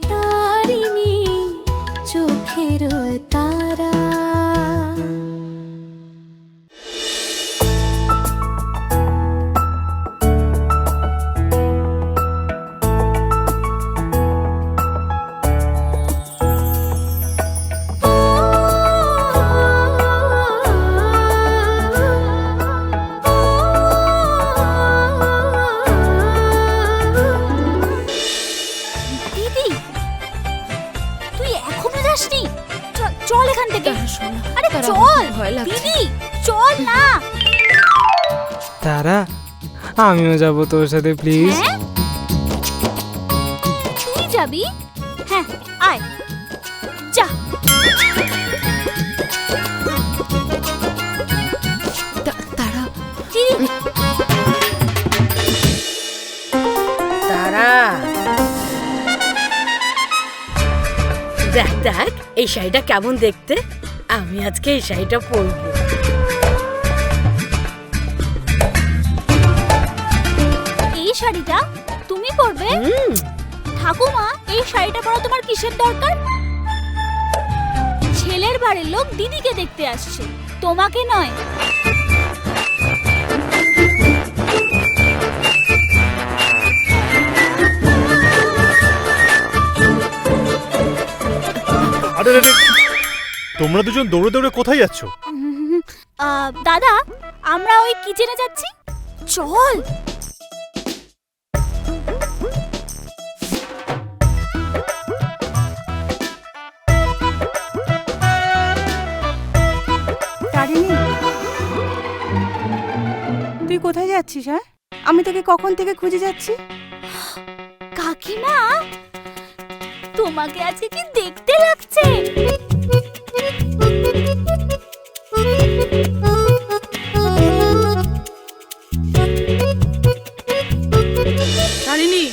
তারিণী চোখের তারা। চল এখান থেকে। আরে চল দিদি, চল না। তারা, আমিও যাব তোর সাথে প্লিজ। তুই যাবি? হ্যাঁ আয়, যা। তারা, দিদি। তারা, দেখ দেখ এই শাড়িটা কেমন দেখতে। আমি আজকে এই শাড়িটা পরবো। এই শাড়িটা তুমি পরবে? ঠাকুমা, এই শাড়িটা পরা তোমার কিসের দরকার? ছেলের বাড়ির লোক দিদিকে দেখতে আসছে, তোমাকে নয়। আরে তোমরা দুজন দৌড়ে দৌড়ে কোথায় যাচ্ছ? দাদা, আমরা ওই কিচেনে যাচ্ছি, চল। তারিণী, তুই কোথায় যাচ্ছিস? হ্যাঁ, আমি তোকে কখন থেকে খুঁজে যাচ্ছি। কাকিমা, তোমাকে আজকে কি দেখতে লাগছে। তারিণী,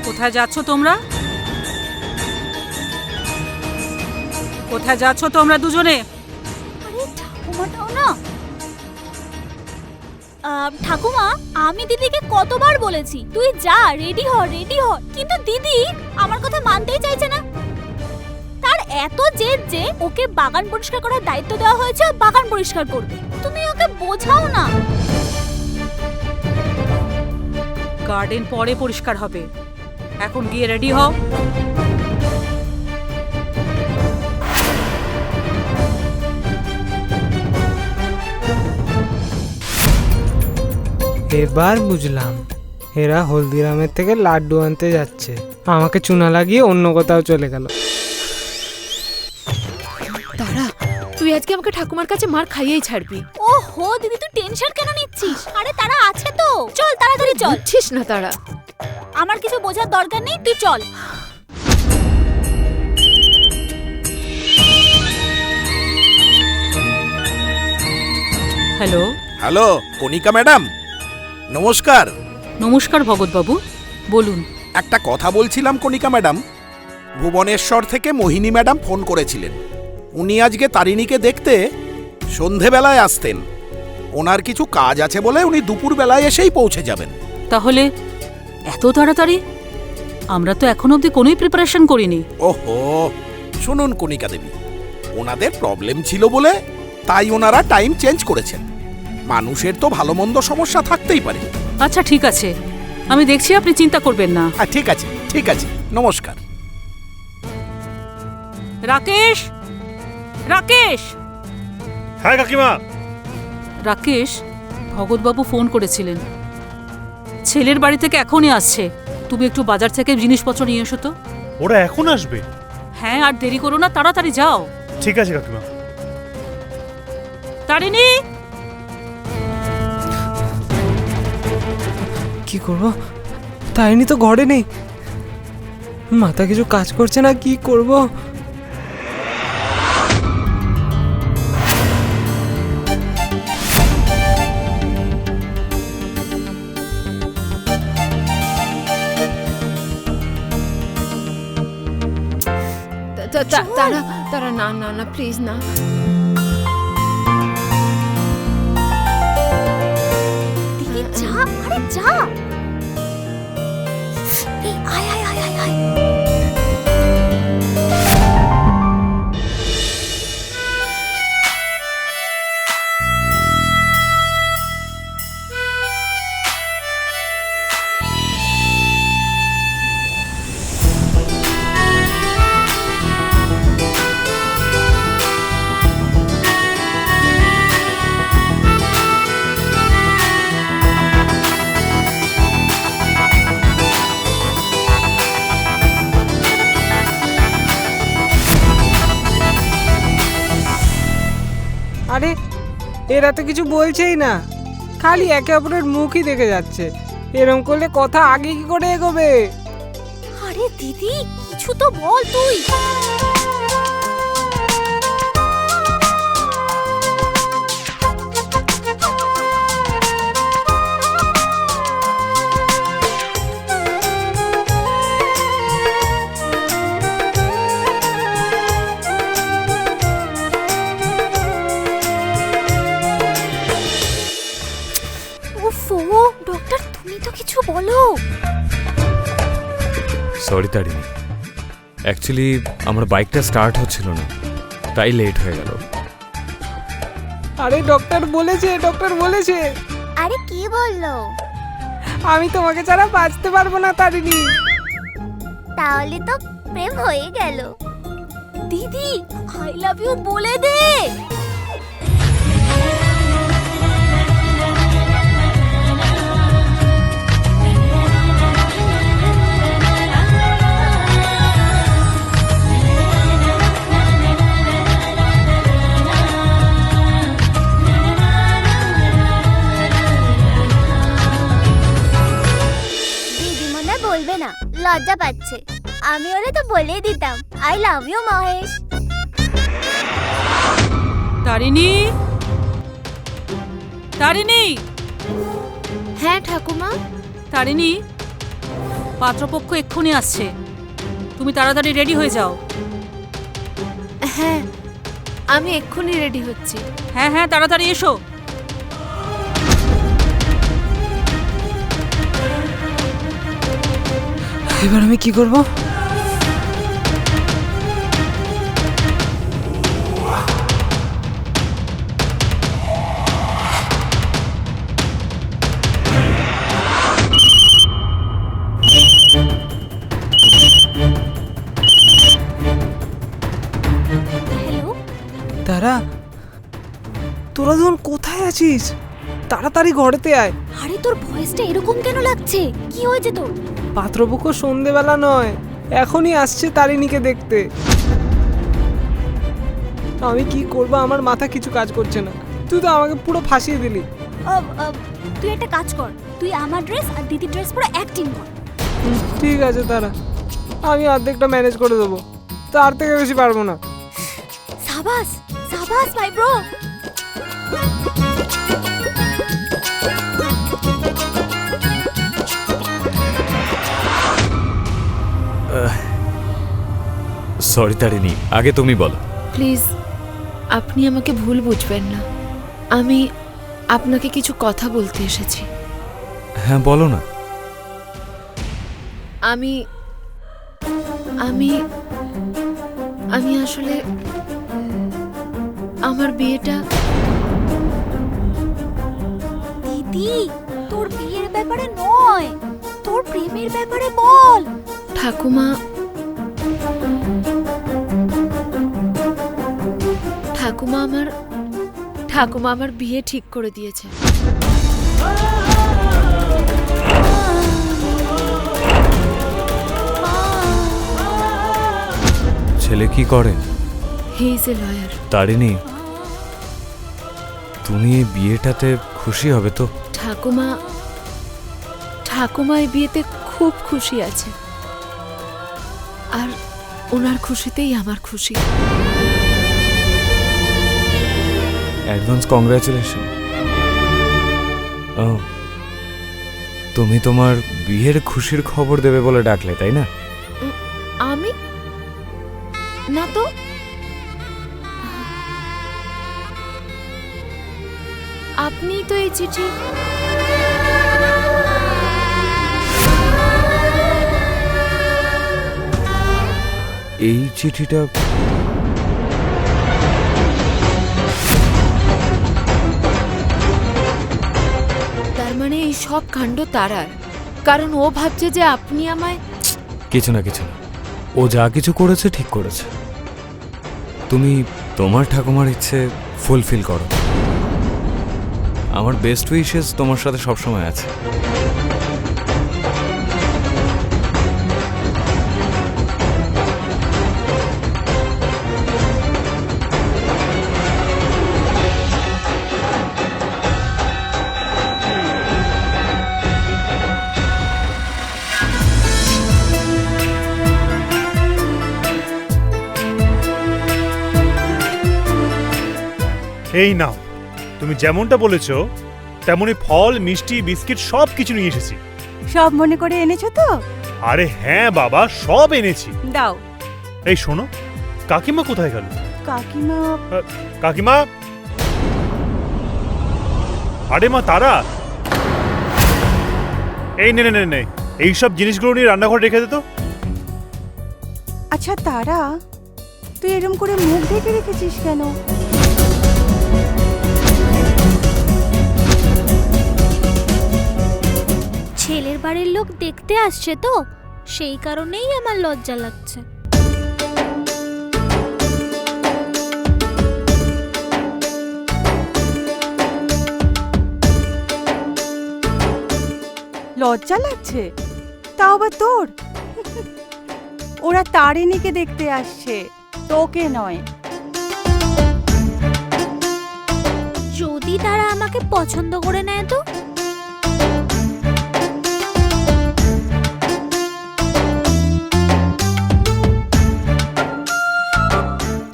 কোথায় যাচ্ছ তোমরা? কোথায় যাচ্ছ তোমরা দুজনে? আরে ঠাকুমাটাও না। ঠাকুমা, আমি দিদিকে কতবার বলেছি তুই যা, রেডি হ রেডি হ, কিন্তু দিদি আমার কথা মানতেই চাইছে না। তার এত জেদ যে ওকে বাগান পরিষ্কার করার দায়িত্ব দেওয়া হয়েছে, বাগান পরিষ্কার করবে। তুমি ওকে বোঝাও না। গার্ডেন পরে পরিষ্কার হবে, এখন গিয়ে রেডি হও। এবার বুঝলাম এরা হলদিরামের থেকে লাড্ডু আনতে যাচ্ছে, আমাকে চুনা লাগিয়ে অন্য কোথাও চলে গেল। তারা, তুই আজকে আমাকে ঠাকুমার কাছে মার খাইয়েই ছাড়বি। ওহো দিদি, তুই টেনশন কেন নিচ্ছিস? আরে তারা আছে তো, চল তাড়াতাড়ি চল। বুঝছিস না তারা? আমার কিছু বোঝার দরকার নেই, তুই চল। হ্যালো। হ্যালো কণিকা ম্যাডাম, নমস্কার। নমস্কার ভগৎ বাবু, বলুন। একটা কথা বলছিলাম কণিকা ম্যাডাম, ভুবনেশ্বর থেকে মোহিনী ম্যাডাম ফোন করেছিলেন। উনি আজকে তারিণীকে দেখতে সন্ধেবেলায় আসতেন। ওনার কিছু কাজ আছে বলে উনি দুপুরবেলায় এসেই পৌঁছে যাবেন। তাহলে এত তাড়াতাড়ি? আমরা তো এখন অবধি কোনোই প্রিপারেশন করিনি। ওহো, শুনুন কণিকা দেবী, ওনাদের প্রবলেম ছিল বলে তাই ওনারা টাইম চেঞ্জ করেছেন। মানুষের তো ভালো মন্দ সমস্যা থাকতেই পারে। আচ্ছা ঠিক আছে, আমি দেখছি, আপনি চিন্তা করবেন না। ঠিক আছে ঠিক আছে, নমস্কার। রাকেশ, রাকেশ। হ্যাঁ কাকিমা। রাকেশ, ভগৎবাবু ফোন করেছিলেন, ছেলের বাড়ি থেকে এখনই আসছে। তুমি একটু বাজার থেকে জিনিসপত্র নিয়ে এসো তো। ওরা এখন আসবে? হ্যাঁ, আর দেরি করো না, তাড়াতাড়ি যাও। ঠিক আছে কাকিমা। তারিণী, কি করবো? তারিণী তো ঘরে নেই, মাথা কিছু কাজ করছে না, কি করব? তারা তারা না না না প্লিজ না। দিদি যা, আরে যা। এই, আয় আয় আয় আয় আয়। আরে এরা তো কিছু বলছেই না, খালি একে অপরের মুখই দেখে যাচ্ছে। এরম করলে কথা আগে কি করে এগোবে? আরে দিদি কিছু তো বল তুই। ওফো ডক্টর, তুমি তো কিছু বলো। সরি তারিণী, অ্যাকচুয়ালি আমার বাইকটা স্টার্ট হচ্ছিল না, তাই লেট হয়ে গেল। আরে ডক্টর বলেছে আরে কি বললো? আমি তোমাকে ছাড়া বাঁচতে পারবো না তারিণী। তাহলে তো প্রেম হয়ে গেল। দিদি আই লাভ ইউ বলে দে। দিদি মনে বলবে না, লজ্জা পাচ্ছে। আমি ওরে তো বলেই দিতাম I love you Mahesh. Tarini, Tarini, হ্যাঁ ঠাকুমা। তারিণী, পাত্রপক্ষ এক্ষুনি আসছে, তুমি তাড়াতাড়ি রেডি হয়ে যাও। হ্যাঁ আমি এক্ষুনি রেডি হচ্ছি। হ্যাঁ হ্যাঁ তাড়াতাড়ি এসো। এবার আমি কি করব? হ্যালো, তারা, তোরা যখন কোথায় আছিস? তাড়াতাড়ি ঘরেতে আয়। আরে তোর ভয়েসটা এরকম কেন লাগছে? কি হয়েছে তোর? পাত্রপক্ষ সন্ধেবেলা নয়, এখনই আসছে তারিণীকে দেখতে। আমি কি করব, আমার মাথা কিছু কাজ করছে না। তুই তো আমাকে পুরো ফাঁসিয়ে দিলি। তুই একটা কাজ কর, তুই আমার ড্রেস আর দিদির ড্রেস পরে অ্যাক্টিং কর। ঠিক আছে তারা, আমি অর্ধেকটা ম্যানেজ করে দেবো, তার থেকে বেশি পারবো না। সাবাস সাবাস মাই ব্রো। সরি তারিণী, আগে তুমি বলো। প্লিজ আপনি আমাকে ভুল বুঝবেন না, আমি আপনাকে কিছু কথা বলতে এসেছি। হ্যাঁ বলো না। আমি আমি আমি আসলে আমার বিয়েটা। দিদি তোর বিয়ের ব্যাপারে নয়, তোর প্রেমের ব্যাপারে বল। ঠাকুমা ঠাকুমা আমার বিয়ে ঠিক করে দিয়েছে। ছেলে কি করে? He is a lawyer. Tarini, তুমি এই বিয়েটাতে খুশি হবে তো? ঠাকুমা এই বিয়েতে খুব খুশি আছে, আর ওনার খুশিতেই আমার খুশি। Advance congratulation. ও, তুমি তোমার বিয়ের খুশির খবর দেবে বলে ডাকলে, তাই না? আমি না তো। আপনিই তো এই চিঠি। এই চিঠিটা তার মানে এই সব কাণ্ড তারার, কারণ ও ভাবছে যে আপনি আমায়। কিছু না কিছু না, ও যা কিছু করেছে ঠিক করেছে। তুমি তোমার ঠাকুমার ইচ্ছে ফুলফিল করো। আমার বেস্ট উইশেস তোমার সাথে সবসময় আছে। এই নাও, তুমি যেমনটা বলেছ তেমনই ফল, মিষ্টি, বিস্কিট সব কিছু নিয়ে এসেছি। সব মনে করে এনেছো তো? আরে হ্যাঁ বাবা, সব এনেছি। দাও। এই শোনো, কাকিমা কোথায় গেল? কাকিমা? কাকিমা? আরে মা তারা, এই নে নে নে নে, এইসব জিনিসগুলো নিয়ে রান্নাঘরে রেখে দে তো। আচ্ছা তারা, তুই এরম করে মুখ ঢেকে রেখেছিস কেন? ছেলের বাড়ির লোক দেখতে আসছে তো, সেই কারণেই আমার লজ্জা লাগছে। লজ্জা লাগছে? তাও আবার তোর? ওরা তারিণীকে দেখতে আসছে, তোকে নয়। যদি তারা আমাকে পছন্দ করে নেয় তো?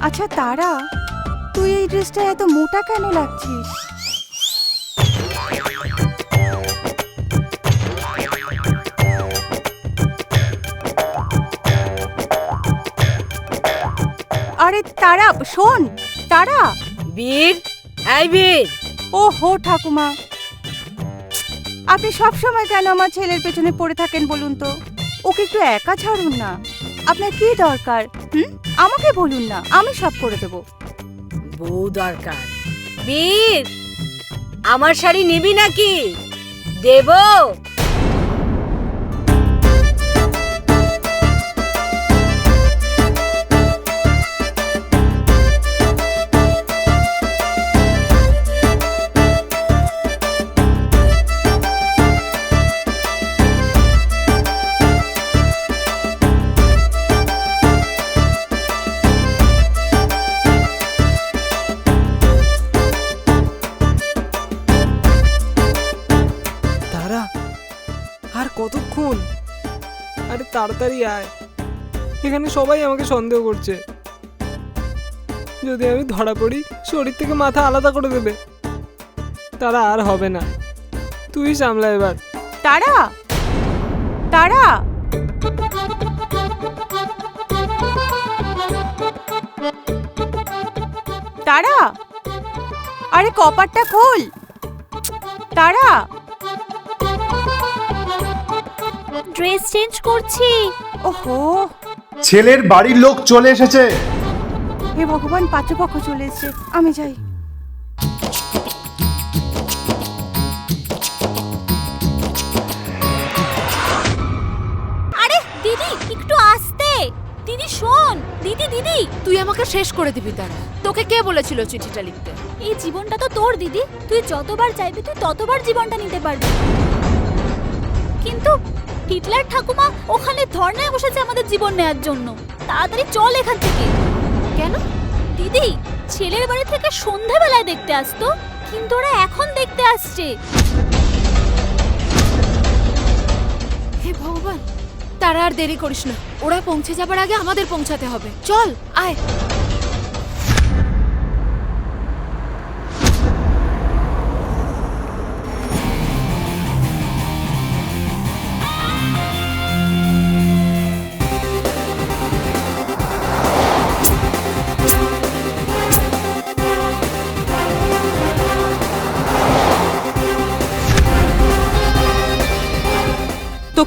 আচ্ছা তারা, তুই এই ড্রেসটা এত মোটা কেন লাগছিস? আরে তারা শোন, তারা। বীর, এই বীর। ও হো ঠাকুমা, আপনি সব সময় কেন আমার ছেলের পেছনে পড়ে থাকেন বলুন তো? ওকে একটু একা ছাড়ুন না। আপনার কি দরকার? আমাকে বলুন না, আমি সব করে দেব। বউ দরকার? বীর, আমার শাড়ি নিবি নাকি? দেব? আর কতক্ষণ? আরে তাড়াতাড়ি আয়, এখানে সবাই আমাকে সন্দেহ করছে। যদি আমি ধরা পড়ি, শরীর থেকে মাথা আলাদা করে দেবে। তারা আর হবে না, তুই সামলা এবার। তারা, তারা। তারা, আরে কপারটা খোল। তারা, ড্রেস চেঞ্জ করছি। ওহো, ছেলের বাড়ির লোক চলে এসেছে। হে ভগবান, পাত্রপক্ষ চলে এসেছে, আমি যাই। আরে দিদি একটু আস্তে। দিদি শোন, দিদি দিদি। তুই আমাকে শেষ করে দিবি তারা। তোকে কে বলেছিল চিঠিটা লিখতে? এই জীবনটা তো তোর দিদি, তুই যতবার চাইবি তুই ততবার জীবনটা নিতে পারবি। কিন্তু হিটলার ঠাকুমা ওখানে ধর্নায় বসেছে আমাদের জীবন নেয়ার জন্য। তাড়াতাড়ি চল এখান থেকে। কেন? দিদি, ছেলের বাড়ি থেকে সন্ধ্যাবেলায় দেখতে আসতো, কিন্তু ওরা এখন দেখতে আসছে। হে ভগবান, তারা আর দেরি করিস না। ওরা পৌঁছে যাবার আগে আমাদের পৌঁছাতে হবে। চল আয়।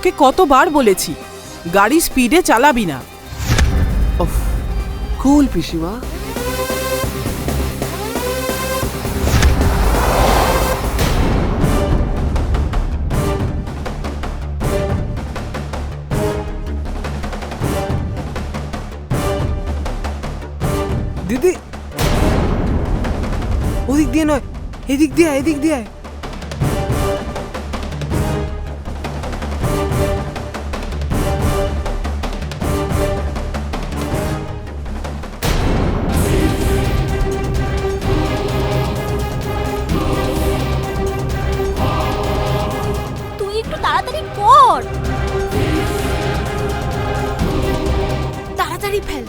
তোকে কতবার বলেছি গাড়ি স্পিডে চালাবি না। কুল পিসিমা। দিদি, ওদিক দিয়ে নয়, এদিক দিয়ে আয়, এদিক দিয়ে আয়। তুই একটু তাড়াতাড়ি কর। তাড়াতাড়ি ফেল।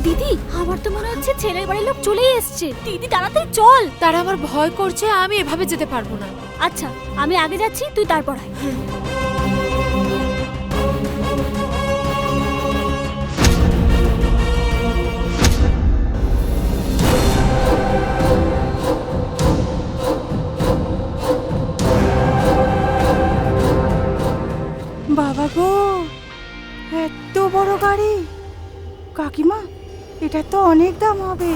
দিদি, আমার তো মনে হচ্ছে ছেলের বাড়ির লোক চলেই এসছে। দিদি তাড়াতাড়ি চল। তারা আমার ভয় করছে, আমি এভাবে যেতে পারবো না। আচ্ছা, আমি আগে যাচ্ছি, তুই তারপর আয়। বাবা গো, এত বড় গাড়ি! কাকিমা, এটা তো অনেক দাম হবে।